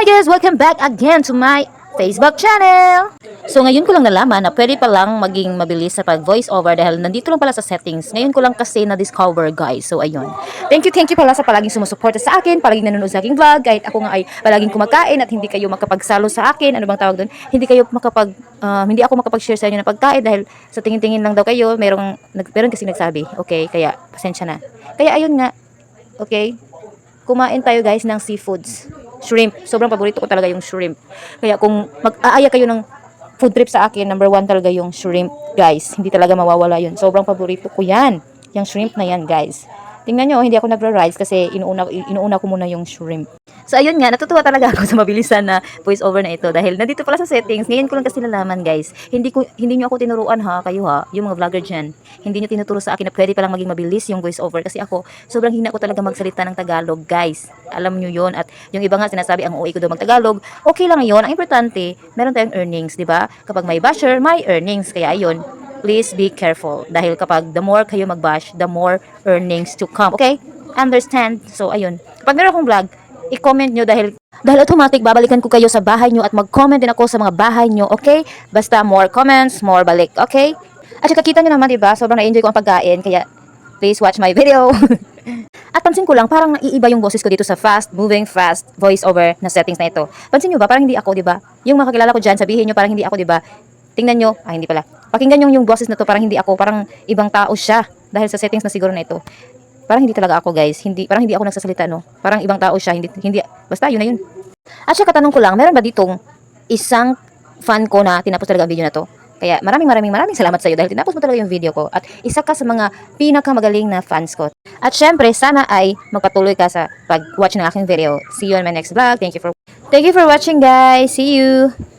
Hi guys! Welcome back again to my Facebook channel! So ngayon ko lang nalaman na pwede palang maging mabilis sa pag-voice over dahil nandito lang pala sa settings. Ngayon ko lang kasi na-discover guys. So ayun. Thank you pala sa palaging sumusuporta sa akin, palaging nanonood sa aking vlog, kahit ako nga ay palaging kumakain at hindi kayo makapagsalo sa akin. Ano bang tawag doon? Hindi ako makapag-share sa inyo ng pagkain dahil sa tingin-tingin lang daw kayo. Meron kasi nagsabi. Okay, kaya pasensya na. Kaya ayun nga. Okay. Kumain tayo guys ng seafoods. Shrimp. Sobrang paborito ko talaga yung shrimp. Kaya kung mag-aaya kayo ng food trip sa akin, number 1 talaga yung shrimp, guys. Hindi talaga mawawala yun. Sobrang paborito ko yan. Yung shrimp na yan, guys. Tingnan nyo, hindi ako nagra-rice kasi inuuna ko muna yung shrimp. So, ayun nga, natutuwa talaga ako sa mabilisan na voice over na ito dahil nandito pala sa settings. Ngayon ko lang kasi nalaman, guys. Hindi nyo ako tinuruan kayo yung mga vlogger dyan. Hindi nyo tinuturo sa akin na pwede palang maging mabilis yung voice over kasi ako, sobrang hina ko talaga magsalita ng Tagalog, guys. Alam nyo yun. At yung iba nga sinasabi, ang OA ko daw mag-Tagalog. Okay lang yun. Ang importante, meron tayong earnings, di ba? Kapag may basher, may earnings. Kaya ayun, please be careful. Dahil kapag the more kayo mag-bash, the more earnings to come. Okay? Understand? So, ayun. Kapag meron akong vlog, i-comment nyo dahil automatic babalikan ko kayo sa bahay nyo at mag-comment din ako sa mga bahay nyo. Okay? Basta more comments, more balik. Okay? At saka kita nyo naman, diba? Sobrang na-enjoy ko ang pagkain. Kaya, please watch my video. At pansin ko lang, parang naiiba yung boses ko dito sa fast-moving, fast voice-over na settings na ito. Pansin nyo ba? Parang hindi ako, diba? Yung makakilala ko dyan, sabihin nyo, parang hindi ako, diba? Tingnan nyo, hindi pala. Pakinggan nyo yung boses na to, parang hindi ako, parang ibang tao siya. Dahil sa settings na siguro na ito. Parang hindi talaga ako, guys. Parang hindi ako nagsasalita, no? Parang ibang tao siya. Basta, yun na yun. At saka tanong ko lang, meron ba ditong isang fan ko na tinapos talaga ang video na to? Kaya maraming salamat sa iyo dahil tinapos mo talaga yung video ko. At isa ka sa mga pinakamagaling na fans ko. At syempre, sana ay magpatuloy ka sa pag-watch ng aking video. See you on my next vlog. Thank you for watching, guys. See you!